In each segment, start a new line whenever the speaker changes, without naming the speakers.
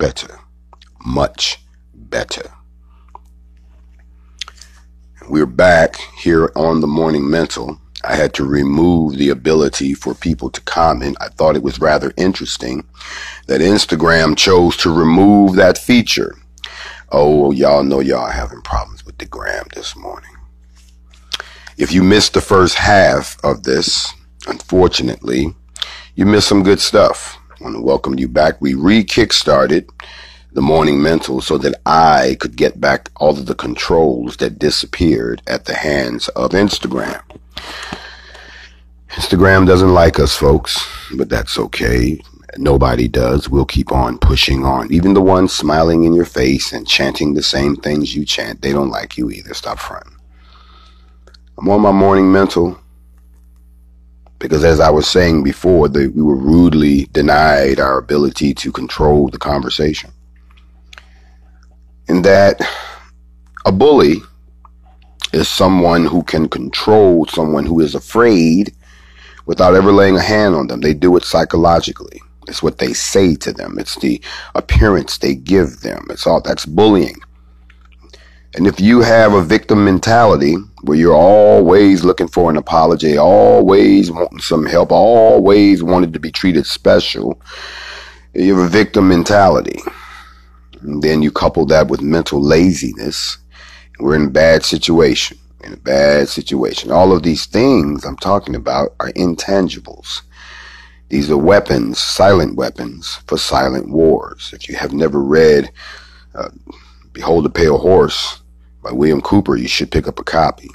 better. Much better. We're back here on the Morning Mental. I had to remove the ability for people to comment. I thought it was rather interesting that Instagram chose to remove that feature. Oh, y'all know y'all having problems with the gram this morning. If you missed the first half of this, unfortunately, you missed some good stuff. I want to welcome you back. We re-kickstarted the Morning Mental so that I could get back all of the controls that disappeared at the hands of Instagram. Instagram doesn't like us, folks, but that's okay. Nobody does. We'll keep on pushing on. Even the ones smiling in your face and chanting the same things you chant, they don't like you either. Stop fronting. I'm on my Morning Mental because, as I was saying before, we were rudely denied our ability to control the conversation. In that a bully is someone who can control someone who is afraid without ever laying a hand on them. They do it psychologically. It's what they say to them. It's the appearance they give them. That's bullying. And if you have a victim mentality where you're always looking for an apology, always wanting some help, always wanted to be treated special, you have a victim mentality. And then you couple that with mental laziness, we're in a bad situation. All of these things I'm talking about are intangibles. These are weapons, silent weapons for silent wars. If you have never read Behold the Pale Horse by William Cooper, you should pick up a copy.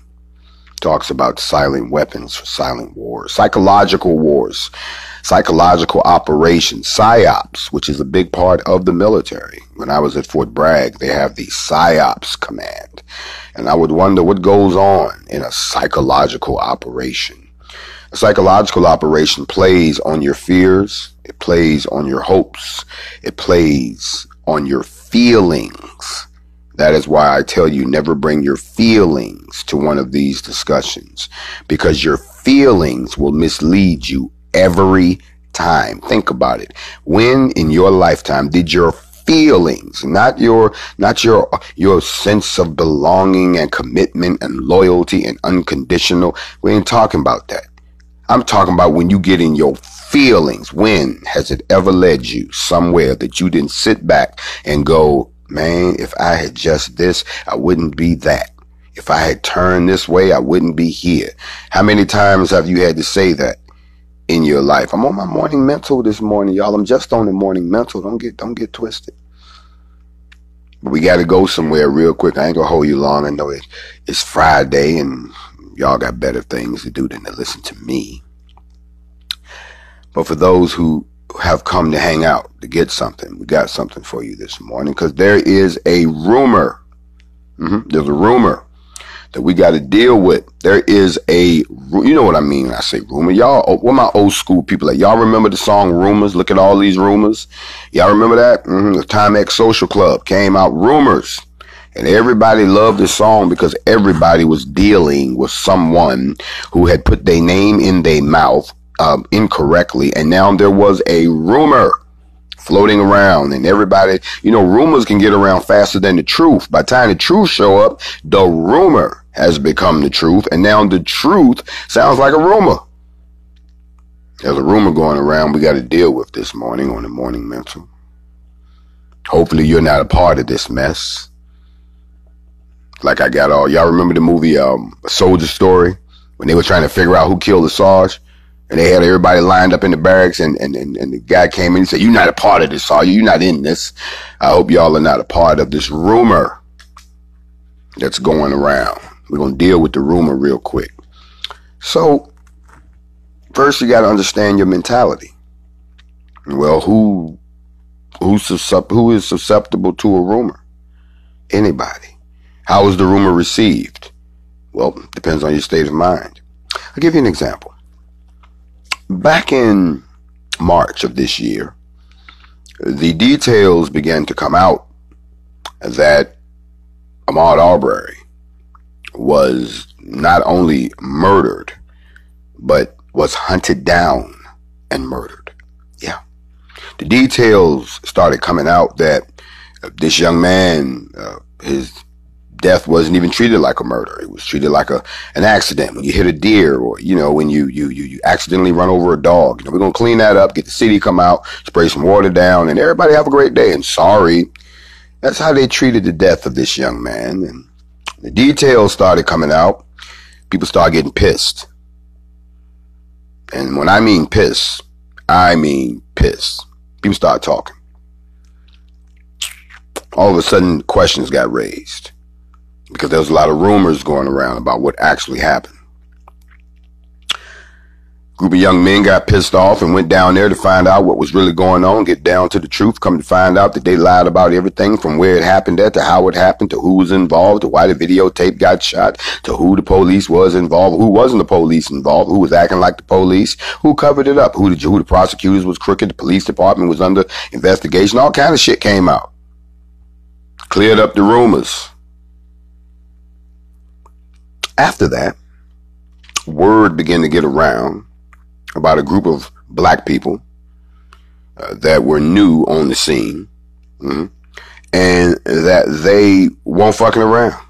Talks about silent weapons for silent wars, psychological operations, PSYOPs, which is a big part of the military. When I was at Fort Bragg, they have the PSYOPs command. And I would wonder what goes on in a psychological operation. A psychological operation plays on your fears. It plays on your hopes. It plays on your feelings. That is why I tell you never bring your feelings to one of these discussions, because your feelings will mislead you every time. Think about it. When in your lifetime did your feelings, not your sense of belonging and commitment and loyalty and unconditional, we ain't talking about that. I'm talking about when you get in your feelings. When has it ever led you somewhere that you didn't sit back and go, man, if I had just this, I wouldn't be that. If I had turned this way, I wouldn't be here. How many times have you had to say that in your life? I'm on my Morning Mental this morning, y'all. I'm just on the Morning Mental. Don't get twisted. But we got to go somewhere real quick. I ain't gonna hold you long. I know it's Friday and y'all got better things to do than to listen to me. But for those who have come to hang out, to get something, we got something for you this morning, because there is a rumor. There's a rumor that we got to deal with. There is you know what I mean when I say rumor. Y'all, what my old school people like? Y'all remember the song Rumors? Look at all these rumors. Y'all remember that? The Timex Social Club came out, Rumors. And everybody loved this song because everybody was dealing with someone who had put their name in their mouth incorrectly. And now there was a rumor floating around, and everybody, rumors can get around faster than the truth. By the time the truth show up, the rumor has become the truth. And now the truth sounds like a rumor. There's a rumor going around we got to deal with this morning on the Morning Mental. Hopefully you're not a part of this mess. Like I got y'all remember the movie A Soldier Story, when they were trying to figure out who killed the Sarge, and they had everybody lined up in the barracks, and the guy came in and said, "You're not a part of this, are you? You're not in this." I hope y'all are not a part of this rumor that's going around. We're going to deal with the rumor real quick. So first you got to understand your mentality. Well, who is susceptible to a rumor? Anybody. How is the rumor received? Well, depends on your state of mind. I'll give you an example. Back in March of this year, the details began to come out that Ahmaud Arbery was not only murdered, but was hunted down and murdered. Yeah. The details started coming out that this young man, his death wasn't even treated like a murder. It was treated like an accident. When you hit a deer, or when you accidentally run over a dog, we're gonna clean that up, get the city come out, spray some water down, and everybody have a great day. And sorry, that's how they treated the death of this young man. And the details started coming out. People started getting pissed. And when I mean pissed, I mean pissed. People started talking. All of a sudden, questions got raised because there was a lot of rumors going around about what actually happened. A group of young men got pissed off and went down there to find out what was really going on, get down to the truth, come to find out that they lied about everything from where it happened at, to how it happened, to who was involved, to why the videotape got shot, to who the police was involved, who wasn't the police involved, who was acting like the police, who covered it up, who the prosecutors was crooked, the police department was under investigation. All kind of shit came out. Cleared up the rumors. After that, word began to get around about a group of black people that were new on the scene, and that they weren't fucking around.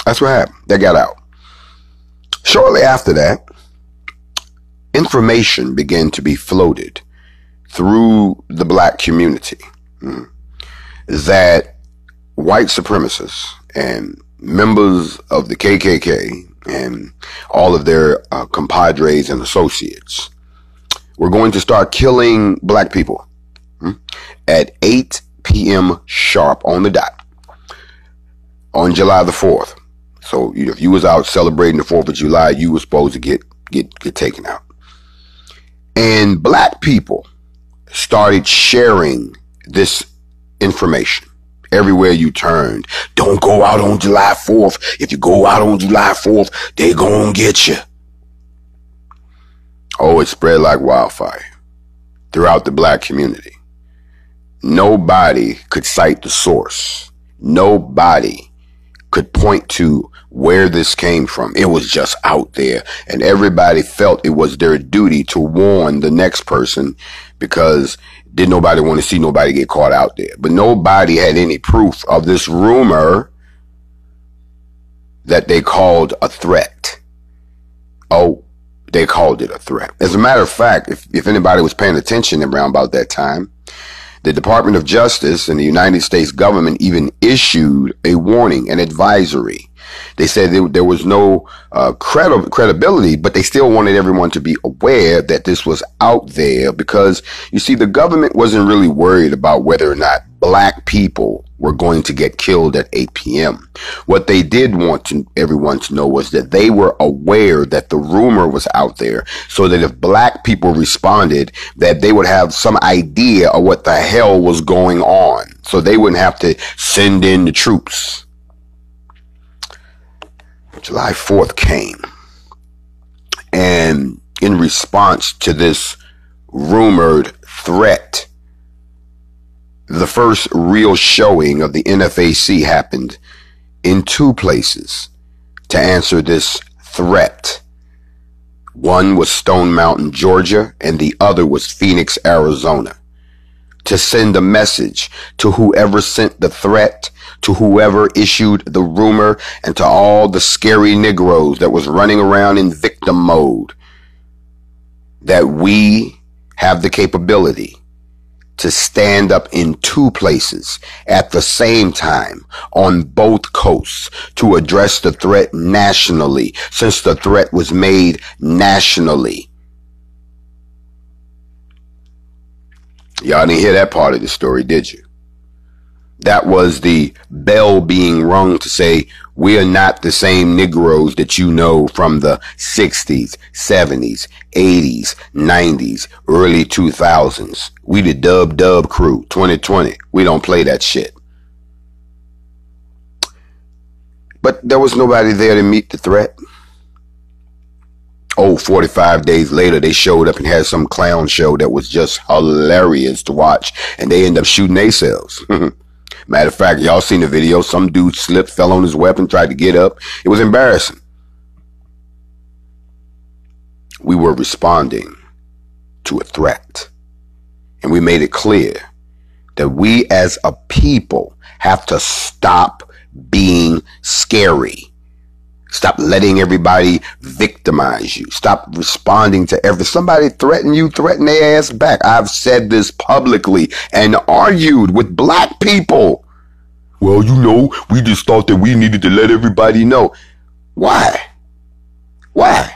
That's what happened. That got out. Shortly after that, information began to be floated through the black community that white supremacists and members of the KKK and all of their compadres and associates were going to start killing black people at 8 p.m. sharp on the dot on July the 4th. So if you was out celebrating the 4th of July, you were supposed to get taken out. And black people started sharing this information everywhere you turned. Don't go out on July 4th. If you go out on July 4th, they gonna get you. Oh, it spread like wildfire throughout the black community. Nobody could cite the source. Nobody could point to where this came from. It was just out there, and everybody felt it was their duty to warn the next person because didn't nobody want to see nobody get caught out there. But nobody had any proof of this rumor that they called a threat. Oh, they called it a threat. As a matter of fact, if anybody was paying attention around about that time, the Department of Justice and the United States government even issued a warning, an advisory. They said there was no credibility, but they still wanted everyone to be aware that this was out there because, you see, the government wasn't really worried about whether or not black people were going to get killed at 8 p.m. What they did want everyone to know was that they were aware that the rumor was out there, so that if black people responded, that they would have some idea of what the hell was going on, so they wouldn't have to send in the troops. July 4th came, and in response to this rumored threat, the first real showing of the NFAC happened in two places to answer this threat. One was Stone Mountain, Georgia, and the other was Phoenix, Arizona, to send a message to whoever sent the threat, to whoever issued the rumor, and to all the scary Negroes that was running around in victim mode, that we have the capability to stand up in two places at the same time on both coasts to address the threat nationally, since the threat was made nationally. Y'all didn't hear that part of the story, did you? That was the bell being rung to say, we are not the same Negroes that you know from the 60s, 70s, 80s, 90s, early 2000s. We the dub crew, 2020. We don't play that shit. But there was nobody there to meet the threat. Oh, 45 days later, they showed up and had some clown show that was just hilarious to watch. And they ended up shooting themselves. Matter of fact, y'all seen the video. Some dude slipped, fell on his weapon, tried to get up. It was embarrassing. We were responding to a threat. And we made it clear that we as a people have to stop being scary. Stop letting everybody victimize you. Stop responding to somebody threaten you, threaten their ass back. I've said this publicly and argued with black people. Well, you know, we just thought that we needed to let everybody know. Why? Why?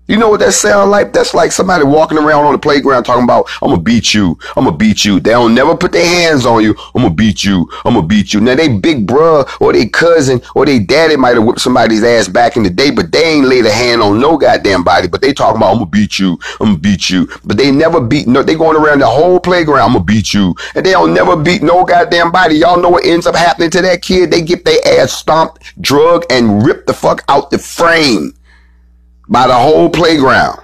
You know what that sounds like? That's like somebody walking around on the playground talking about, I'm going to beat you. I'm going to beat you. They don't never put their hands on you. I'm going to beat you. I'm going to beat you. Now, they big bruh or they cousin or they daddy might have whipped somebody's ass back in the day, but they ain't laid a hand on no goddamn body. But they talking about, I'm going to beat you. I'm going to beat you. But they never beat, no, they going around the whole playground. I'm going to beat you. And they don't never beat no goddamn body. Y'all know what ends up happening to that kid? They get their ass stomped, drugged, and ripped the fuck out the frame by the whole playground.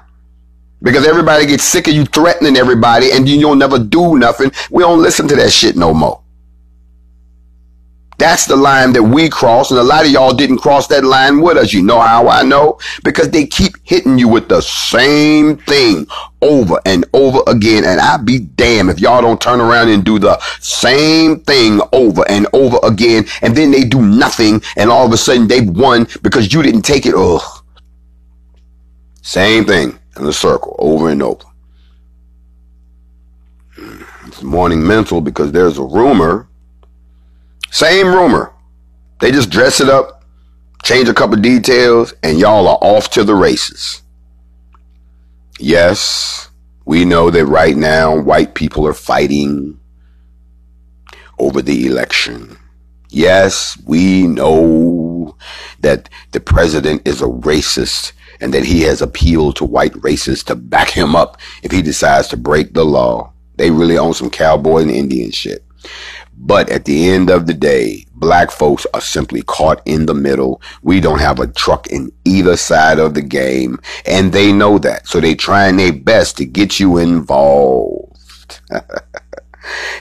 Because everybody gets sick of you threatening everybody and you don't never do nothing. We don't listen to that shit no more. That's the line that we cross, and a lot of y'all didn't cross that line with us. You know how I know? Because they keep hitting you with the same thing over and over again, and I'd be damned if y'all don't turn around and do the same thing over and over again, and then they do nothing, and all of a sudden they've won because you didn't take it. Ugh. Same thing in a circle, over and over. It's morning mental because there's a rumor. Same rumor. They just dress it up, change a couple details, and y'all are off to the races. Yes, we know that right now white people are fighting over the election. Yes, we know that the president is a racist and that he has appealed to white racists to back him up if he decides to break the law. They really own some cowboy and Indian shit. But at the end of the day, black folks are simply caught in the middle. We don't have a truck in either side of the game, and they know that. So they trying their best to get you involved.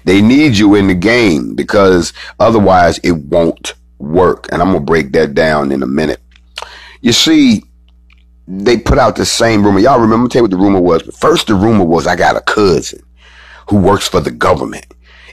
They need you in the game because otherwise it won't work. And I'm going to break that down in a minute. You see, they put out the same rumor. Y'all remember, I'll tell you what the rumor was. But first the rumor was I got a cousin who works for the government.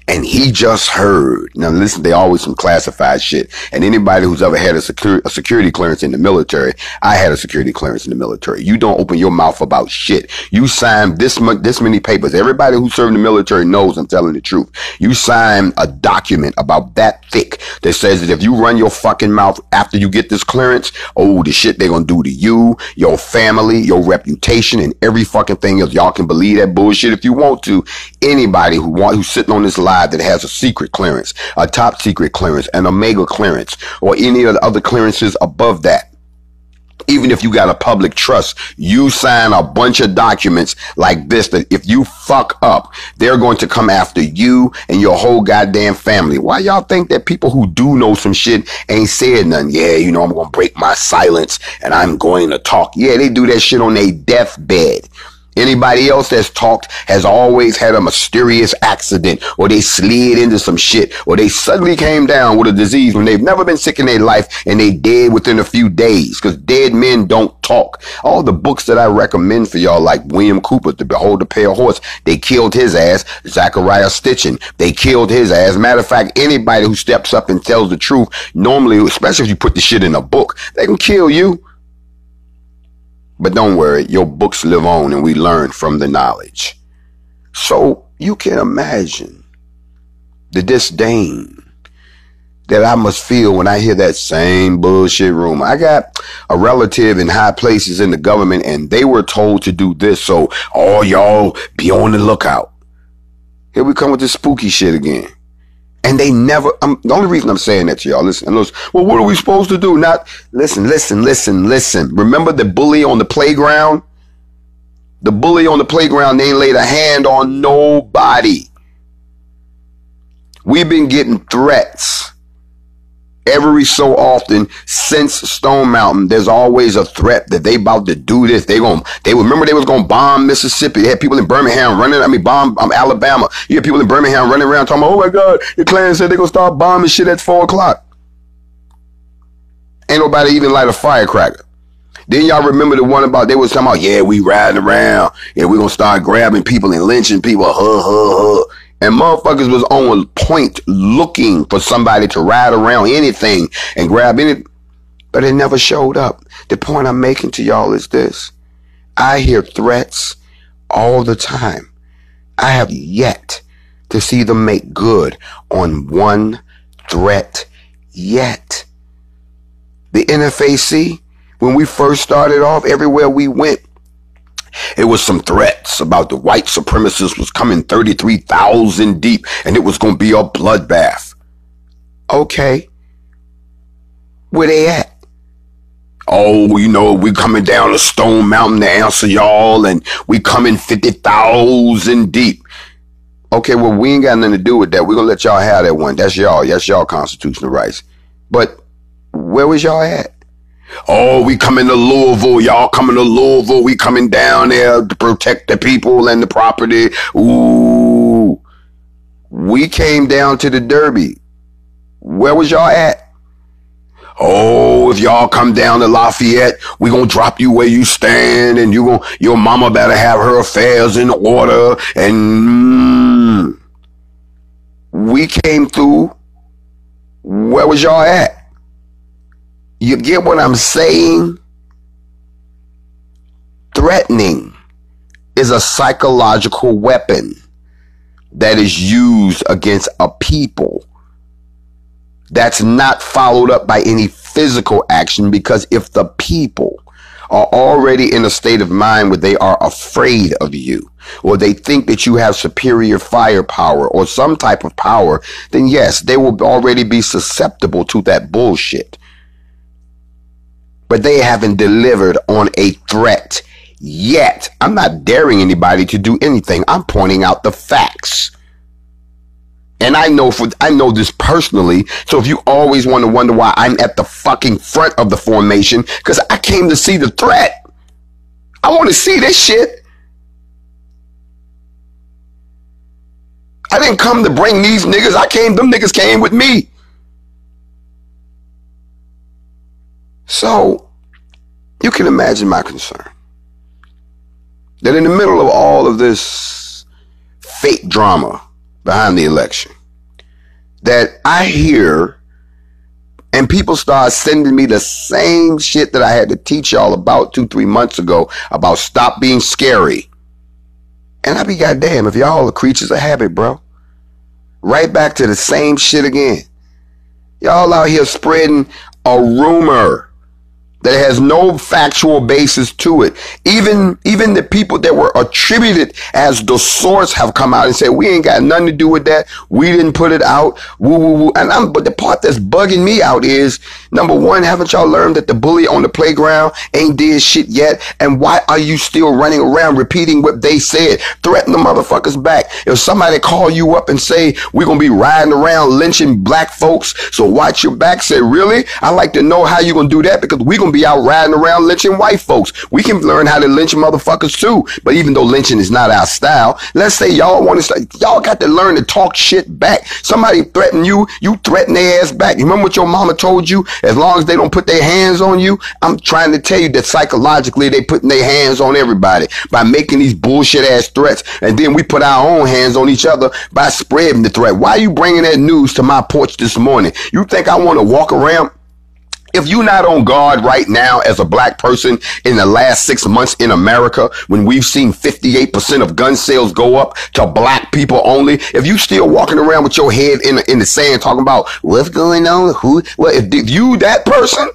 And he just heard. Now listen, they always some classified shit. And anybody who's ever had a security clearance in the military, I had a security clearance in the military. You don't open your mouth about shit. You sign this many papers. Everybody who served in the military knows I'm telling the truth. You sign a document about that thick that says that if you run your fucking mouth after you get this clearance, oh, the shit they're gonna do to you, your family, your reputation, and every fucking thing else. Y'all can believe that bullshit if you want to. Anybody who's sitting on this live that has a secret clearance, a top secret clearance, an omega clearance, or any of the other clearances above that, even if you got a public trust, you sign a bunch of documents like this that if you fuck up, they're going to come after you and your whole goddamn family. Why y'all think that people who do know some shit ain't said nothing? Yeah, you know, I'm going to break my silence and I'm going to talk. Yeah, they do that shit on their deathbed. Anybody else that's talked has always had a mysterious accident, or they slid into some shit, or they suddenly came down with a disease when they've never been sick in their life and they dead within a few days, because dead men don't talk. All the books that I recommend for y'all, like William Cooper's The Behold the Pale Horse, they killed his ass. Zachariah Stitchin, they killed his ass. Matter of fact, anybody who steps up and tells the truth, normally, especially if you put the shit in a book, they can kill you. But don't worry, your books live on and we learn from the knowledge. So you can imagine the disdain that I must feel when I hear that same bullshit rumor. I got a relative in high places in the government and they were told to do this. So all y'all be on the lookout. Here we come with this spooky shit again. And they never, the only reason I'm saying that to y'all, listen, well, what are we supposed to do? Listen. Remember the bully on the playground? The bully on the playground, they ain't laid a hand on nobody. We've been getting threats every so often since Stone Mountain. There's always a threat that they about to do this. They remember they was going to bomb Mississippi. They had people in Birmingham bomb Alabama. You had people in Birmingham running around talking about, oh my God, the Klan said they're going to start bombing shit at 4 o'clock. Ain't nobody even light a firecracker. Then y'all remember the one about, they was talking about, yeah, we riding around. Yeah, we gonna start grabbing people and lynching people. And motherfuckers was on point looking for somebody to ride around anything and grab any, but it never showed up. The point I'm making to y'all is this. I hear threats all the time. I have yet to see them make good on one threat yet. The NFAC, when we first started off, everywhere we went, it was some threats about the white supremacists was coming 33,000 deep and it was going to be a bloodbath. Okay. Where they at? Oh, you know, we coming down a stone mountain to answer y'all and we coming 50,000 deep. Okay, well, we ain't got nothing to do with that. We're going to let y'all have that one. That's y'all. That's y'all constitutional rights. But where was y'all at? Oh, we coming to Louisville. Y'all coming to Louisville. We coming down there to protect the people and the property. Ooh. We came down to the Derby. Where was y'all at? Oh, if y'all come down to Lafayette, we gonna drop you where you stand, and your mama better have her affairs in order. And we came through. Where was y'all at? You get what I'm saying? Threatening is a psychological weapon that is used against a people that's not followed up by any physical action, because if the people are already in a state of mind where they are afraid of you, or they think that you have superior firepower or some type of power, then yes, they will already be susceptible to that bullshit. But they haven't delivered on a threat yet. I'm not daring anybody to do anything. I'm pointing out the facts. And I know this personally. So if you always want to wonder why I'm at the fucking front of the formation, because I came to see the threat. I want to see this shit. I didn't come to bring these niggas. Them niggas came with me. So you can imagine my concern that in the middle of all of this fake drama behind the election, that I hear and people start sending me the same shit that I had to teach y'all about 2-3 months ago about stop being scary. And I be goddamn if y'all are creatures of habit, bro. Right back to the same shit again. Y'all out here spreading a rumor that has no factual basis to it. Even the people that were attributed as the source have come out and said, we ain't got nothing to do with that. We didn't put it out. Woo, woo, woo. But the part that's bugging me out is, number one, haven't y'all learned that the bully on the playground ain't did shit yet? And why are you still running around repeating what they said? Threaten the motherfuckers back. If somebody call you up and say, we're going to be riding around lynching black folks, so watch your back, say, really? I like to know how you going to do that, because we're going to be out riding around lynching white folks. We can learn how to lynch motherfuckers too. But even though lynching is not our style, let's say y'all want to start, y'all got to learn to talk shit back. Somebody threaten you, you threaten their ass back. You remember what your mama told you? As long as they don't put their hands on you, I'm trying to tell you that psychologically they putting their hands on everybody by making these bullshit ass threats. And then we put our own hands on each other by spreading the threat. Why are you bringing that news to my porch this morning? You think I want to walk around? If you're not on guard right now as a black person in the last 6 months in America, when we've seen 58% of gun sales go up to black people only, if you still walking around with your head in the sand talking about what's going on, if you that person,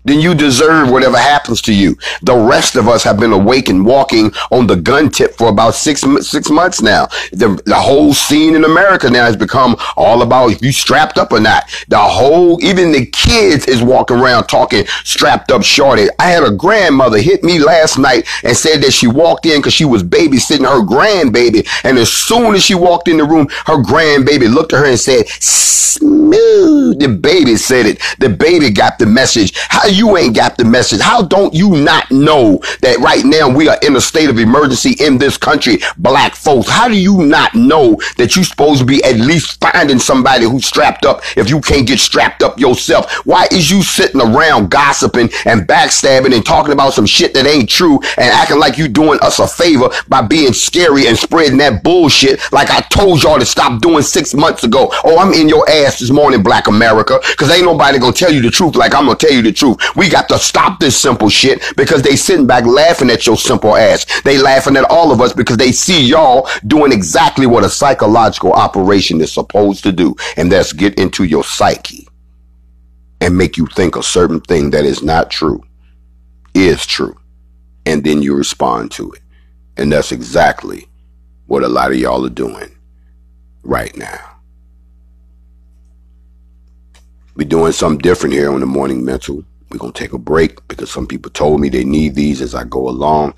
then you deserve whatever happens to you. The rest of us have been awake and walking on the gun tip for about six months now. The whole scene in America now has become all about if you strapped up or not. Even the kids is walking around talking strapped up shorty. I had a grandmother hit me last night and said that she walked in because she was babysitting her grandbaby. And as soon as she walked in the room, her grandbaby looked at her and said, The baby said it. The baby got the message. How you ain't got the message? How don't you not know that right now we are in a state of emergency in this country, black folks? How do you not know that you supposed to be at least finding somebody who's strapped up if you can't get strapped up yourself? Why is you sitting around gossiping and backstabbing and talking about some shit that ain't true and acting like you doing us a favor by being scary and spreading that bullshit like I told y'all to stop doing 6 months ago? Oh, I'm in your ass this morning, black America, because ain't nobody gonna tell you the truth like I'm gonna tell you the truth. We got to stop this simple shit because they sitting back laughing at your simple ass. They laughing at all of us because they see y'all doing exactly what a psychological operation is supposed to do, and that's get into your psyche and make you think a certain thing that is not true is true, and then you respond to it. And that's exactly what a lot of y'all are doing right now. We're doing something different here on the Morning Mental. We're going to take a break because some people told me they need these as I go along.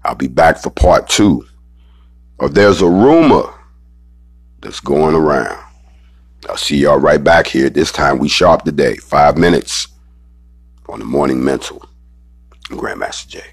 I'll be back for part 2 of There's a Rumor That's Going Around. I'll see y'all right back here. This time we sharp today. 5 minutes on the Morning Mental. I'm Grandmaster Jay.